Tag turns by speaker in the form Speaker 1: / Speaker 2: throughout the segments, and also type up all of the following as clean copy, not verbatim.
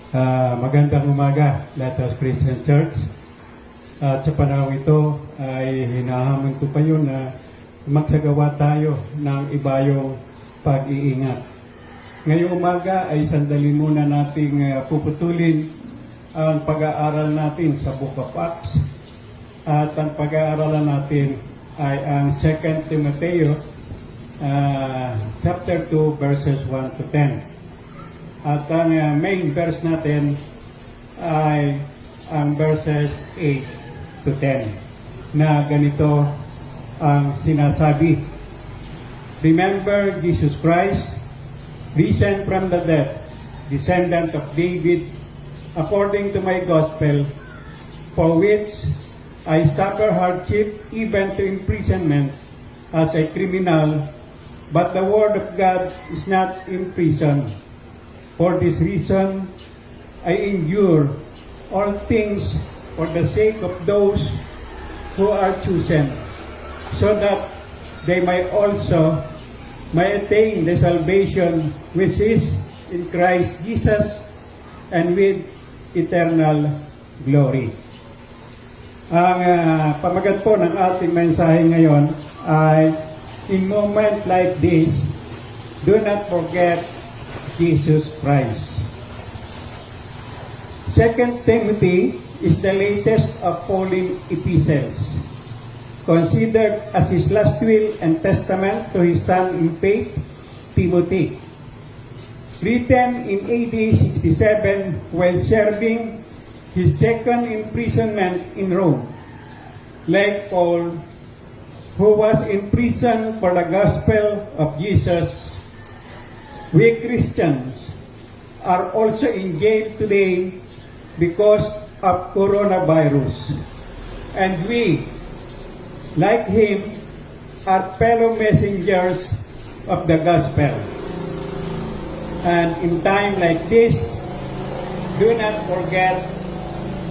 Speaker 1: Magandang umaga, Lighthouse Christian Church. At sa panahon ito ay hinahamon ko kayo na magsagawa tayo ng ibayong pag-iingat. Ngayong umaga ay sandali muna nating puputulin ang pag-aaral natin sa Book of Acts. At ang pag-aaralan natin ay ang 2 Timoteo chapter 2 verses 1 to 10. At ang main verse natin ay ang verses 8 to 10 na ganito ang sinasabi. Remember Jesus Christ, risen from the dead, descendant of David, according to my gospel, for which I suffer hardship, even to imprisonment as a criminal, but the word of God is not imprisoned. For this reason, I endure all things for the sake of those who are chosen, so that they may also attain the salvation which is in Christ Jesus and with eternal glory. Ang pamagat po ng ating mensahe ngayon ay, in moment like this, do not forget Jesus Christ. 2 Timothy is the latest of Pauline epistles, considered as his last will and testament to his son in faith, Timothy. Written in AD 67 while serving his second imprisonment in Rome. Like Paul, who was in prison for the gospel of Jesus, we Christians are also in jail today because of coronavirus. And we, like him, are fellow messengers of the gospel. And in time like this, do not forget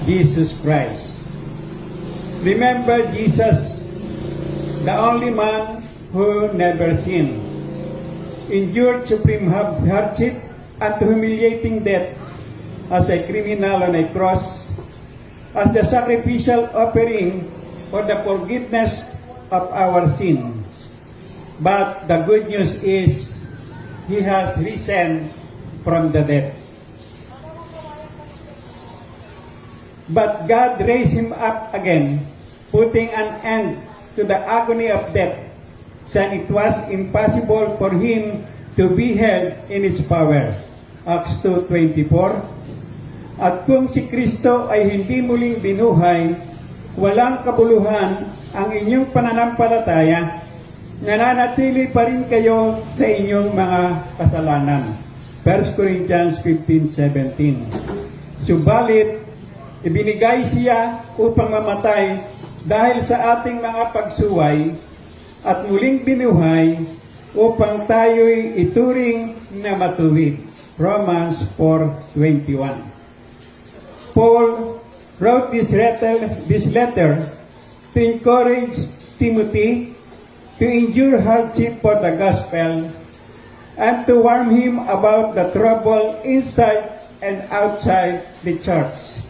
Speaker 1: Jesus Christ. Remember Jesus, the only man who never sinned, endured supreme hardship and humiliating death as a criminal on a cross, as the sacrificial offering for the forgiveness of our sins. But the good news is, he has risen from the dead. But God raised him up again, putting an end to the agony of death, since it was impossible for him to be held in its power. Acts 2:24. At kung si Kristo ay hindi muling binuhay, walang kabuluhan ang inyong pananampalataya, nananatili pa rin kayo sa inyong mga kasalanan. 1 Corinthians 15:17. Subalit, ibinigay siya upang mamatay dahil sa ating mga pagsuway, at muling binuhay upang tayo'y ituring na matuwid. Romans 4:21. Paul wrote this letter to encourage Timothy to endure hardship for the gospel and to warn him about the trouble inside and outside the church.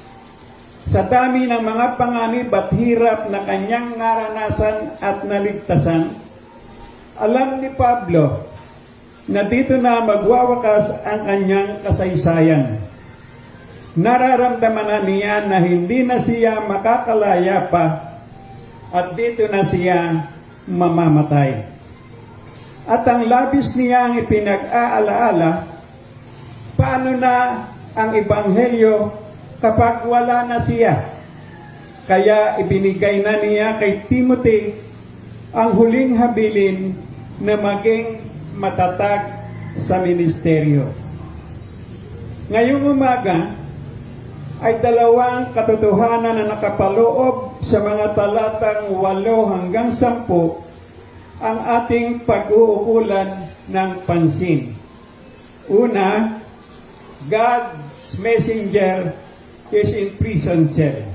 Speaker 1: Sa dami ng mga panganib at hirap na kanyang naranasan at naligtasan, alam ni Pablo na dito na magwawakas ang kanyang kasaysayan. Nararamdaman na niya na hindi na siya makakalaya pa at dito na siya mamamatay. At ang labis niyang ipinag-aalaala, paano na ang ebanghelyo kapag wala na siya? Kaya ibinigay na niya kay Timothy ang huling habilin na maging matatag sa ministeryo. Ngayong umaga ay dalawang katotohanan na nakapaloob sa mga talatang 8 hanggang 10 ang ating pag-uukulan ng pansin. Una, God's messenger is in prison cell.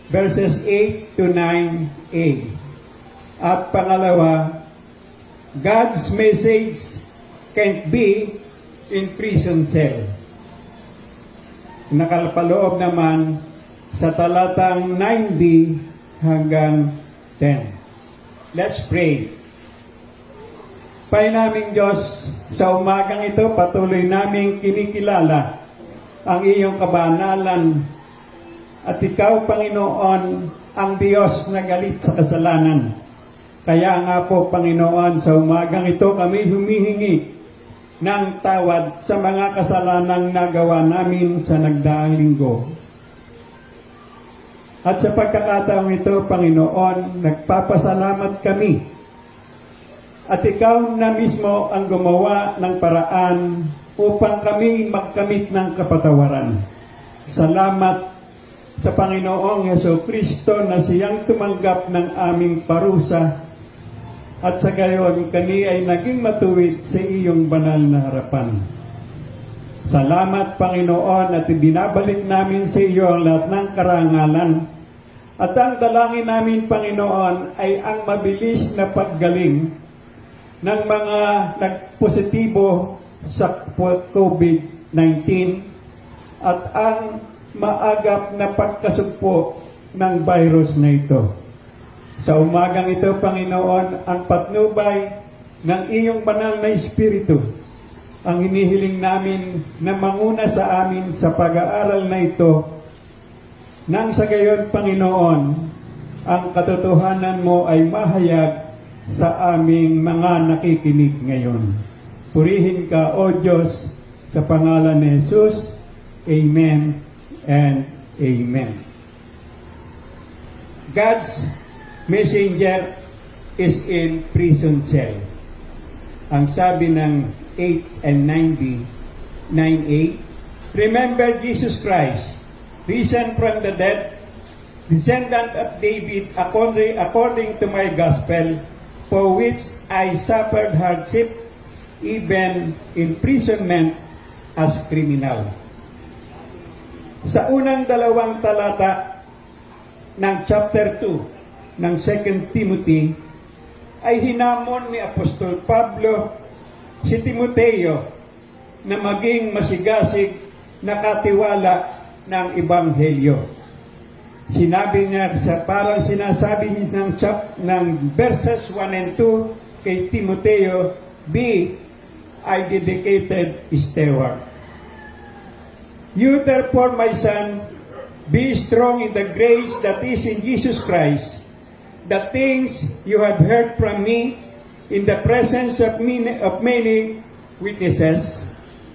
Speaker 1: Verses 8 to 9a. At pangalawa, God's message can't be in prison cell. Nakalapaloob naman sa talatang 9b hanggang 10. Let's pray. Painaming Diyos, sa umagang ito patuloy naming kinikilala ang iyong kabanalan at ikaw, Panginoon, ang Diyos na galit sa kasalanan. Kaya nga po, Panginoon, sa umagang ito kami humihingi ng tawad sa mga kasalanang nagawa namin sa nagdaang linggo. At sa pagkakataong ito, Panginoon, nagpapasalamat kami. At ikaw na mismo ang gumawa ng paraan upang kami magkamit ng kapatawaran. Salamat sa Panginoong Jesucristo na siyang tumanggap ng aming parusa at sa gayon kami ay naging matuwid sa iyong banal na harapan. Salamat, Panginoon, at ibinabalik namin sa iyo ang lahat ng karangalan. At ang dalangin namin, Panginoon, ay ang mabilis na paggaling ng mga nagpositibo sa COVID-19 at ang maagap na pagkasugpo ng virus na ito. Sa umagang ito, Panginoon, ang patnubay ng iyong banal na Espiritu ang hinihiling namin na manguna sa amin sa pag-aaral na ito nang sa gayon, Panginoon, ang katotohanan mo ay mahayag sa aming mga nakikinig ngayon. Purihin ka, O Diyos, sa pangalan ni Jesus. Amen and Amen. God's messenger is in prison cell. Ang sabi ng 8 and 9a, remember Jesus Christ, risen from the dead, descendant of David, according to my gospel, for which I suffered hardship, even imprisonment as criminal. Sa unang dalawang talata ng chapter 2 ng 2 Timothy, ay hinamon ni Apostol Pablo si Timoteo na maging masigasig na katiwala ng Ebanghelyo. Sinabi niya, parang sinasabi niya ng verses 1 and 2 kay Timoteo, be I dedicated steward. You therefore, my son, be strong in the grace that is in Jesus Christ. The things you have heard from me in the presence of many witnesses,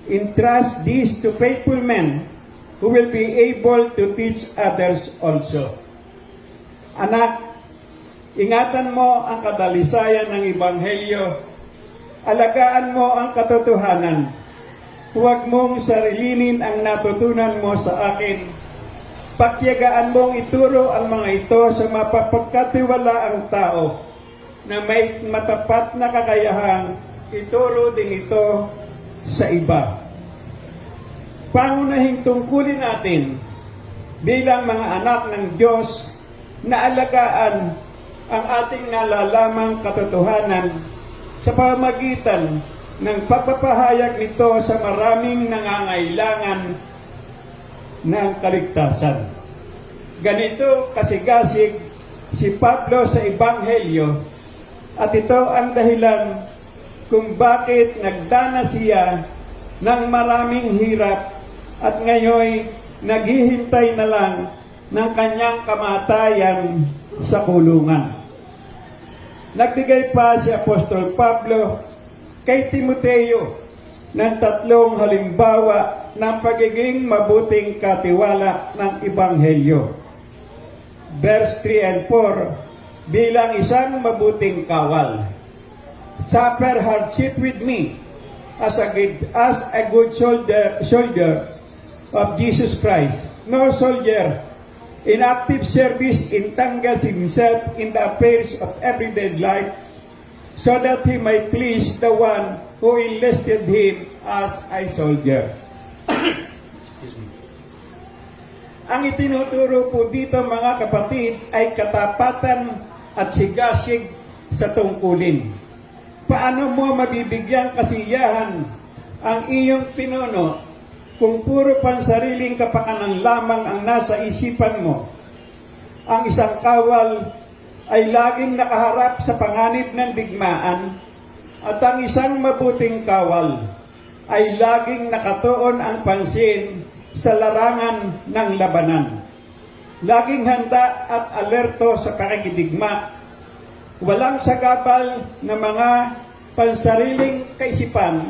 Speaker 1: entrust these to faithful men who will be able to teach others also. Anak, ingatan mo ang kadalisayan ng Ebanghelyo. Alagaan mo ang katotohanan. Huwag mong sarilinin ang natutunan mo sa akin. Pagtiyagaan mong ituro ang mga ito sa mapapagkatiwalaang tao na may matapat na kakayahang ituro din ito sa iba. Pangunahing tungkulin natin bilang mga anak ng Diyos na alagaan ang ating nalalamang katotohanan sa pamamagitan ng pagpapahayag nito sa maraming nangangailangan ng kaligtasan. Ganito kasigasig si Pablo sa Ebanghelyo at ito ang dahilan kung bakit nagdana siya ng maraming hirap at ngayon naghihintay na lang ng kanyang kamatayan sa kulungan. Nagbigay pa si Apostol Pablo kay Timoteo ng 3 halimbawa ng pagiging mabuting katiwala ng Ebanghelyo. Verse 3 and 4, bilang isang mabuting kawal. Suffer hardship with me as a good soldier of Jesus Christ. No soldier in active service entangles himself in the affairs of everyday life so that he might please the one who enlisted him as a soldier. Ang itinuturo po dito, mga kapatid, ay katapatan at sigasig sa tungkulin. Paano mo mabibigyang kasiyahan ang iyong pinuno Kung puro pansariling kapakanan lamang ang nasa isipan mo, ang isang kawal ay laging nakaharap sa panganib ng digmaan at ang isang mabuting kawal ay laging nakatuon ang pansin sa larangan ng labanan. Laging handa at alerto sa pakikidigma. Walang sagabal na mga pansariling kaisipan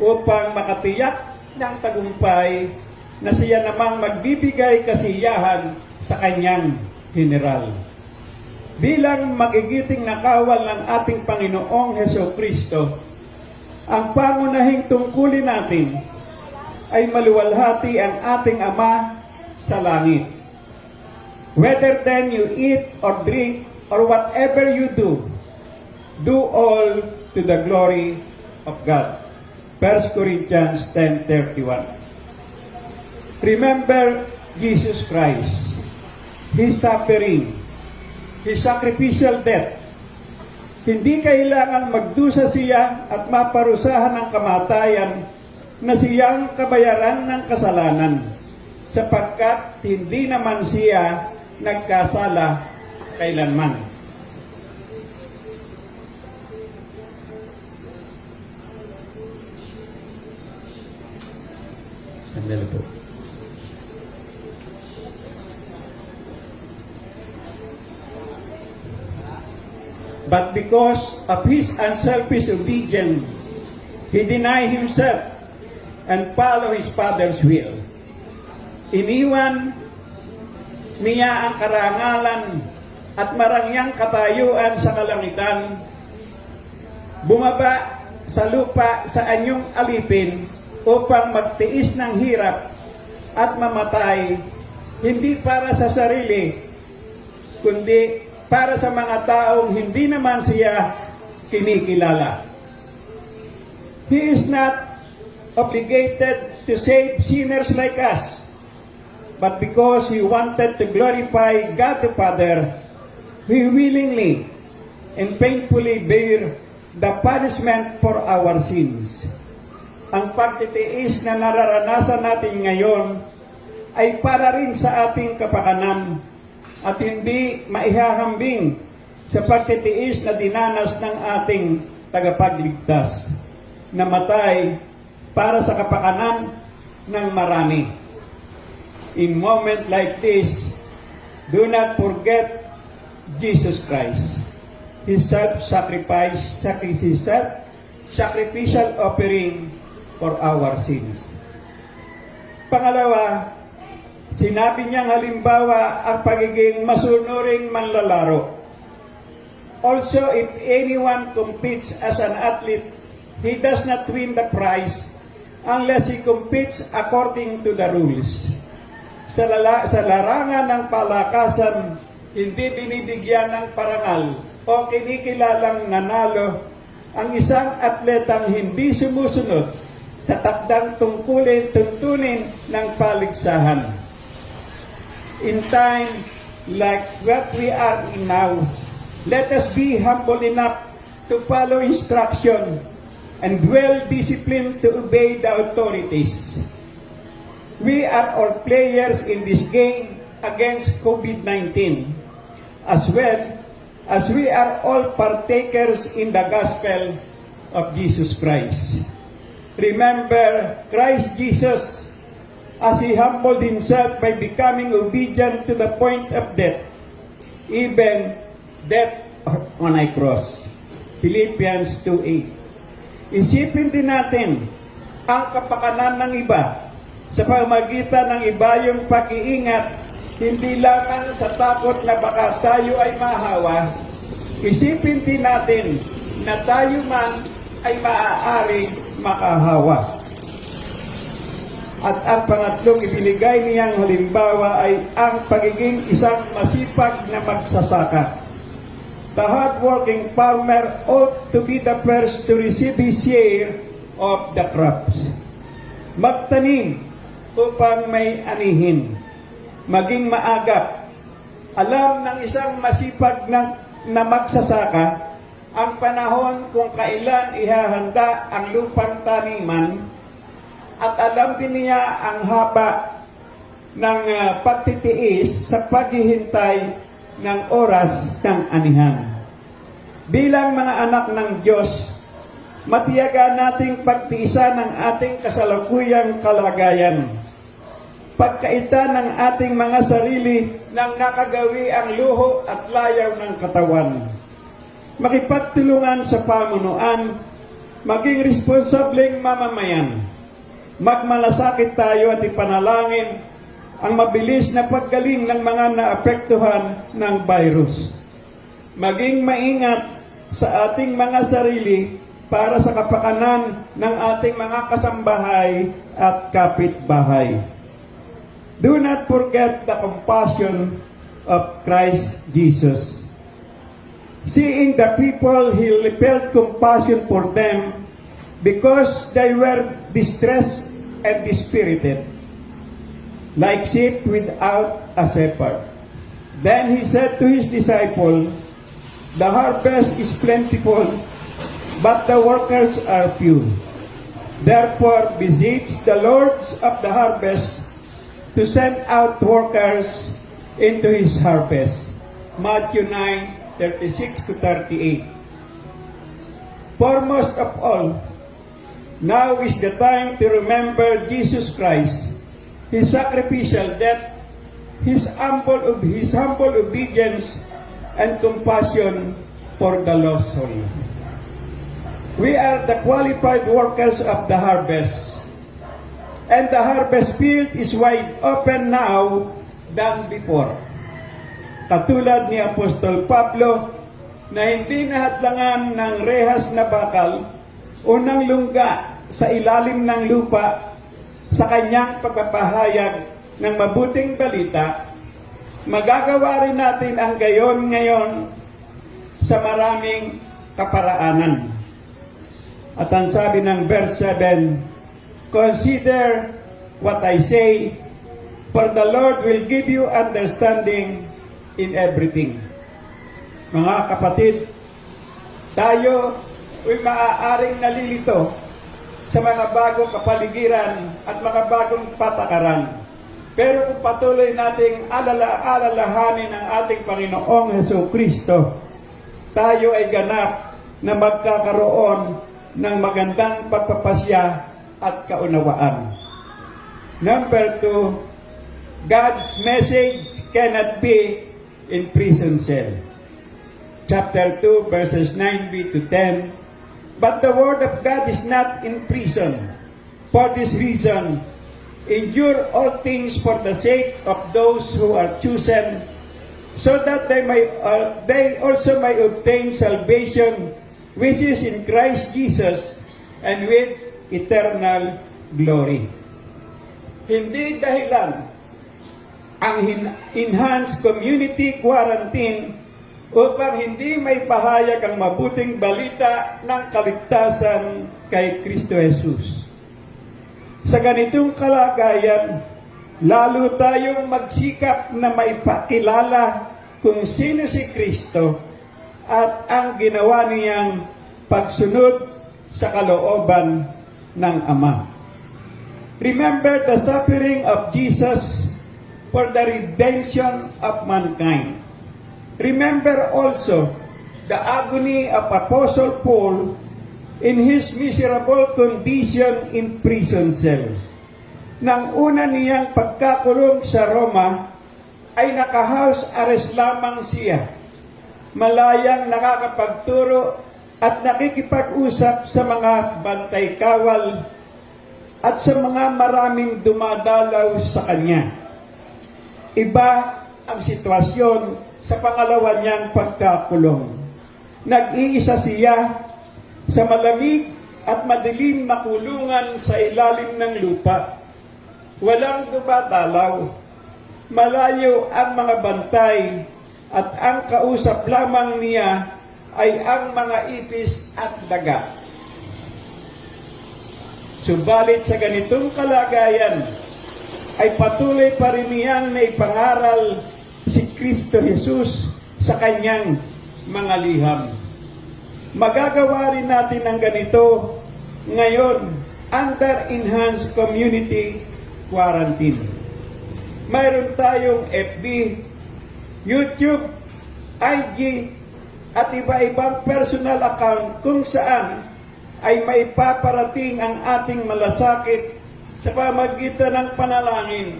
Speaker 1: upang makatiyak ng tagumpay na siya namang magbibigay kasiyahan sa kanyang general. Bilang magigiting na kawal ng ating Panginoong Hesukristo, ang pangunahing tungkulin natin ay maluwalhati ang ating Ama sa langit. Whether then you eat or drink or whatever you do all to the glory of God. 1 Corinthians 10:31. Remember Jesus Christ, His suffering, His sacrificial death. Hindi kailangan magdusa siya at maparusahan ng kamatayan na siyang kabayaran ng kasalanan, sapagkat hindi naman siya nagkasala kailanman. Sandali po. But because of his unselfish obedience, he denied himself and followed his Father's will. Iniwan niya ang karangalan at marangyang katayuan sa kalangitan, bumaba sa lupa sa anyong alipin upang magtiis ng hirap at mamatay, hindi para sa sarili, kundi para sa mga taong hindi naman siya kinikilala. He is not obligated to save sinners like us, but because He wanted to glorify God the Father, He willingly and painfully bear the punishment for our sins. Ang pagtitiis na nararanasan natin ngayon ay para rin sa ating kapakanan at hindi maihahambing sa pagtitiis na dinanas ng ating tagapagligtas, namatay para sa kapakanan ng marami. In moment like this, do not forget Jesus Christ, His self-sacrifice, His self-sacrificial offering for our sins. Pangalawa, sinabi niyang halimbawa ang pagiging masunuring manlalaro. Also, if anyone competes as an athlete, he does not win the prize unless he competes according to the rules. Sa larangan ng palakasan, hindi binibigyan ng parangal o kinikilalang nanalo ang isang atletang hindi sumusunod sa takdang tuntunin ng paligsahan. In time like what we are in now, let us be humble enough to follow instruction and well-disciplined to obey the authorities. We are all players in this game against COVID-19, as well as we are all partakers in the gospel of Jesus Christ. Remember Christ Jesus as He humbled Himself by becoming obedient to the point of death, even death on a cross. Philippians 2:8. Isipin din natin ang kapakanan ng iba sa pamagitan ng ibayong pag-iingat, hindi lamang sa takot na baka tayo ay mahawa. Isipin din natin na tayo man ay maaaring makahawa. At ang pangatlong ibinigay niyang halimbawa ay ang pagiging isang masipag na magsasaka. The hardworking farmer ought to be the first to receive his share of the crops. Magtanim upang may anihin. Maging maagap. Alam ng isang masipag na magsasaka ang panahon kung kailan ihahanda ang lupang taniman at alam din niya ang haba ng pagtitiis sa paghihintay ng oras ng anihan. Bilang mga anak ng Diyos, matiyaga nating pagtiisan ng ating kasalukuyang kalagayan. Pagkaita ng ating mga sarili ng nakagawi ang luho at layaw ng katawan. Makipagtulungan sa pamunuan, maging responsableng mamamayan. Magmalasakit tayo at ipanalangin ang mabilis na paggaling ng mga naapektuhan ng virus. Maging maingat sa ating mga sarili para sa kapakanan ng ating mga kasambahay at kapitbahay. Do not forget the compassion of Christ Jesus. Seeing the people, He felt compassion for them because they were distressed and dispirited, like sheep without a shepherd. Then He said to His disciples, "The harvest is plentiful, but the workers are few. Therefore beseech the Lords of the harvest to send out workers into His harvest." Matthew 9:36-38. Foremost of all, now is the time to remember Jesus Christ, His sacrificial death, His humble obedience, and compassion for the lost soul. We are the qualified workers of the harvest, and the harvest field is wide open now than before. Katulad ni Apostol Pablo na hindi nahadlangan ng rehas na bakal o ng lungga sa ilalim ng lupa sa kanyang pagpapahayag ng mabuting balita, magagawa rin natin ang gayon ngayon sa maraming kaparaanan. At ang sabi ng verse 7, "Consider what I say, for the Lord will give you understanding in everything." Mga kapatid, tayo ay maaaring nalilito sa mga bagong kapaligiran at mga bagong patakaran. Pero kung patuloy nating alalahanin ang ating Panginoong Jesucristo, tayo ay ganap na magkakaroon ng magandang pagpapasya at kaunawaan. Number 2, God's message cannot be in prison cell. Chapter 2, verses 9b-10. But the word of God is not in prison. For this reason, endure all things for the sake of those who are chosen, so that they also may obtain salvation, which is in Christ Jesus, and with eternal glory. Hindi dahilan ang enhanced community quarantine upang hindi may pahayag ang mabuting balita ng kaligtasan kay Kristo Jesus. Sa ganitong kalagayan, lalo tayong magsikap na maipakilala kung sino si Kristo at ang ginawa niyang pagsunod sa kalooban ng Ama. Remember the suffering of Jesus for the redemption of mankind. Remember also the agony of Apostle Paul in his miserable condition in prison cell. Nang una niyang pagkakulong sa Roma, ay naka-house arrest lamang siya. Malayang nakakapagturo at nakikipag-usap sa mga bantay kawal at sa mga maraming dumadalaw sa kanya. Iba ang sitwasyon sa pangalawa niyang pagkakulong. Nag-iisa siya sa malamig at madilim na kulungan sa ilalim ng lupa. Walang dumadalaw. Malayo ang mga bantay at ang kausap lamang niya ay ang mga ipis at daga. Subalit sa ganitong kalagayan, ay patuloy pa rin niyang naipangaral si Kristo Jesus sa kanyang mga liham. Magagawa rin natin ang ganito ngayon under enhanced community quarantine. Mayroon tayong FB, YouTube, IG, at iba-ibang personal account kung saan ay maipaparating ang ating malasakit sa pamagitan ng panalangin,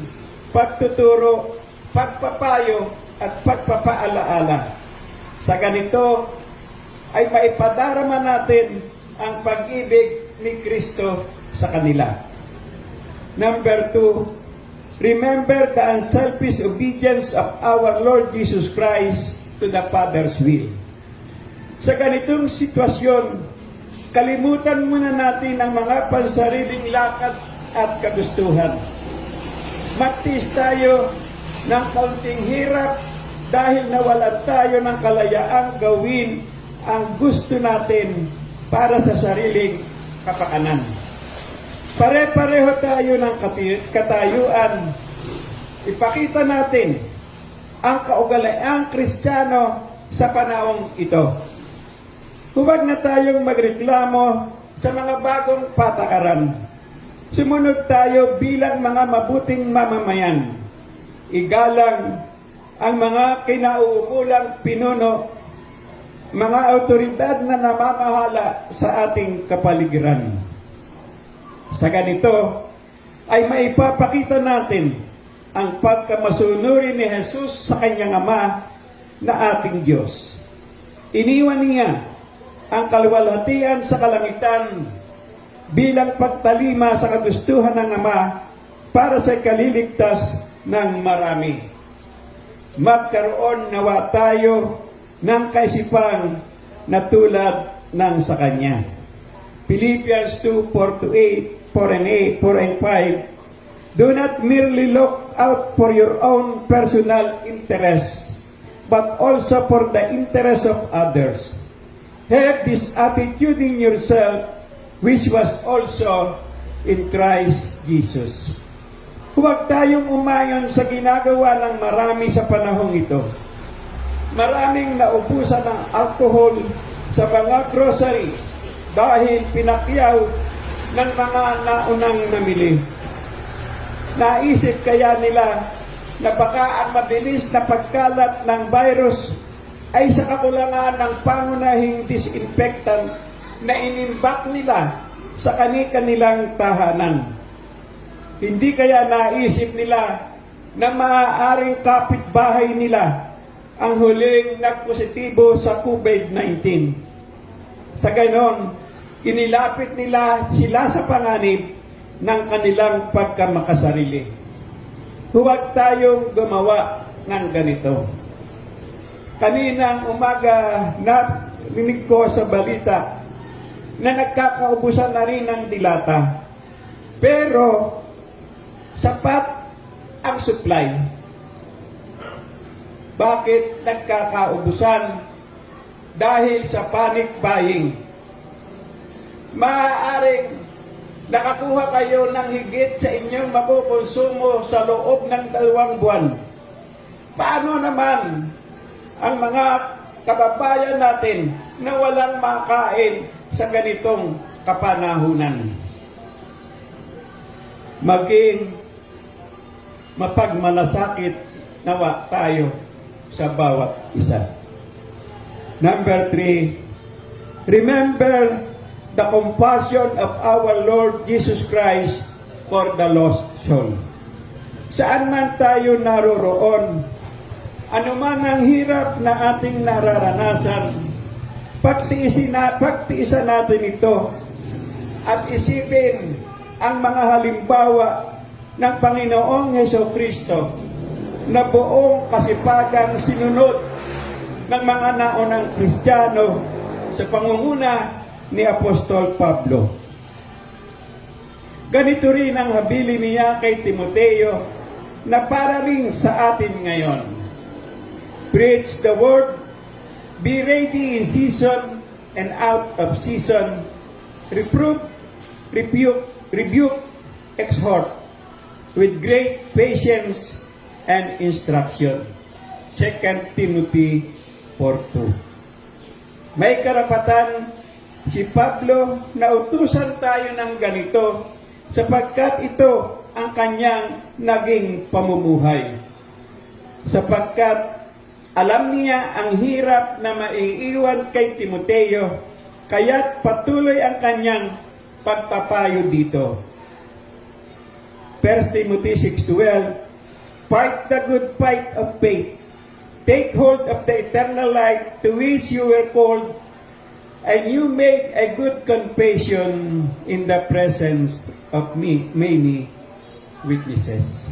Speaker 1: pagtuturo, pagpapayo, at pagpapaalaala. Sa ganito ay maipadarama natin ang pag-ibig ni Kristo sa kanila. Number 2, remember the unselfish obedience of our Lord Jesus Christ to the Father's will. Sa ganitong sitwasyon, kalimutan muna natin ang mga pansariling lakad at kagustuhan. Magtiis tayo ng kaunting hirap dahil nawalan tayo ng kalayaang gawin ang gusto natin para sa sariling kapakanan. Pare-pareho tayo ng katayuan. Ipakita natin ang kaugaliang Kristiyano sa panahong ito. Huwag na tayong magreklamo sa mga bagong patakaran. Sumunod tayo bilang mga mabuting mamamayan. Igalang ang mga kinauukulang pinuno, mga autoridad na namamahala sa ating kapaligiran. Sa ganito ay maipapakita natin ang pagkamasunurin ni Jesus sa kanyang Ama na ating Diyos. Iniwan niya ang kaluwalhatian sa kalangitan bilang pagtalima sa kagustuhan ng Ama para sa kaliligtas ng marami. Magkaroon nawa tayo ng kaisipang na tulad ng sa Kanya. Philippians 2:4-8, 4 and 5. Do not merely look out for your own personal interests, but also for the interest of others. Have this attitude in yourself, which was also in Christ Jesus. Huwag tayong umayon sa ginagawa ng marami sa panahong ito. Maraming naubusan ng alcohol sa mga groceries dahil pinakyaw ng mga naunang namili. Naisip kaya nila na baka ang mabilis na pagkalat ng virus ay sa kakulangan ng pangunahing disinfectant na inimbak nila sa kani-kanilang tahanan. Hindi kaya naisip nila na maaaring kapitbahay nila ang huling nagpositibo sa COVID-19. Sa ganon, inilapit nila sila sa panganib ng kanilang pagkamakasarili. Huwag tayong gumawa ng ganito. Kaninang umaga narinig ko sa balita na nagkakaubusan na rin ng dilata. Pero sapat ang supply. Bakit nagkakaubusan? Dahil sa panic buying. Maaaring nakakuha kayo ng higit sa inyong makukonsumo sa loob ng 2 buwan. Paano naman ang mga kababayan natin na walang makain sa ganitong kapanahunan? Maging mapagmalasakit nawa tayo sa bawat isa. Number 3, remember the compassion of our Lord Jesus Christ for the lost soul. Saan man tayo naroroon, anuman ang hirap na ating nararanasan, pagtiisan natin ito at isipin ang mga halimbawa ng Panginoong Hesukristo na buong kasipagang sinunod ng mga naunang Kristiyano sa pangunguna ni Apostol Pablo. Ganito rin ang habili niya kay Timoteo na para rin sa atin ngayon. Preach the word, be ready in season and out of season, reprove, rebuke, exhort, with great patience and instruction. 2 Timothy 4:2. May karapatan si Pablo, nautusan tayo ng ganito sapagkat ito ang kanyang naging pamumuhay. Sapagkat alam niya ang hirap na maiiwan kay Timoteo, kaya't patuloy ang kanyang pagpapayo dito. 1 Timothy 6:12, fight the good fight of faith. Take hold of the eternal life to which you were called, and you made a good confession in the presence of many witnesses.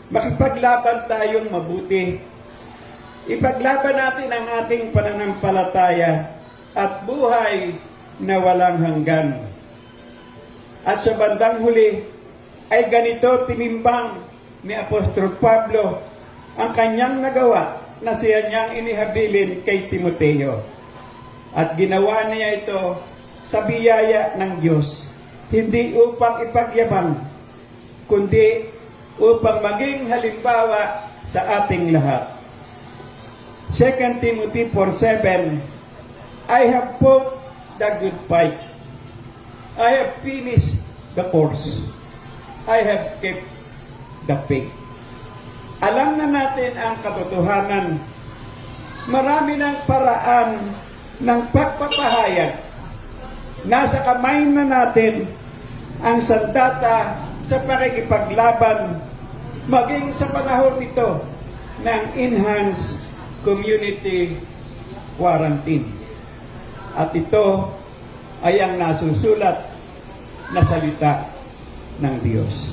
Speaker 1: Makipaglaban tayong mabuti. Ipaglaban natin ang ating pananampalataya at buhay na walang hanggan. At sa bandang huli, ay ganito tinimbang ni Apostol Pablo ang kanyang nagawa na siya niyang inihabilin kay Timoteo. At ginawa niya ito sa biyaya ng Diyos, hindi upang ipagyabang, kundi upang maging halimbawa sa ating lahat. 2 Timothy 4:7, I have fought the good fight. I have finished the course. I have kept the faith. Alam na natin ang katotohanan. Marami ng paraan ng pagpapahayag. Nasa kamay na natin ang sandata sa pakikipaglaban maging sa panahon nito ng enhanced community quarantine. At ito ay ang nasusulat na salita ng Diyos.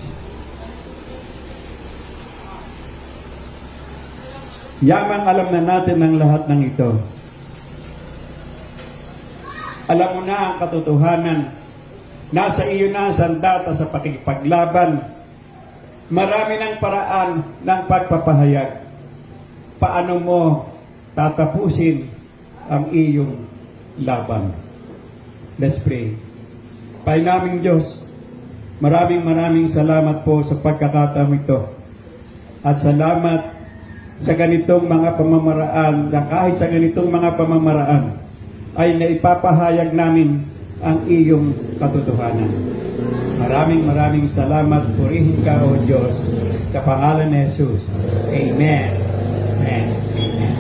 Speaker 1: Yamang alam na natin ang lahat ng ito. Alam mo na ang katotohanan. Nasa iyo na ang sandata sa pakikipaglaban. Marami ng paraan ng pagpapahayag. Paano mo tatapusin ang iyong laban? Let's pray. Painaming Diyos, maraming salamat po sa pagkakataong ito. At salamat sa ganitong mga pamamaraan, na kahit sa ganitong mga pamamaraan, ay naipapahayag namin ang iyong katotohanan. Maraming salamat. Purihin ka, O Diyos, sa pangalan ni Jesus. Amen. Amen. Amen.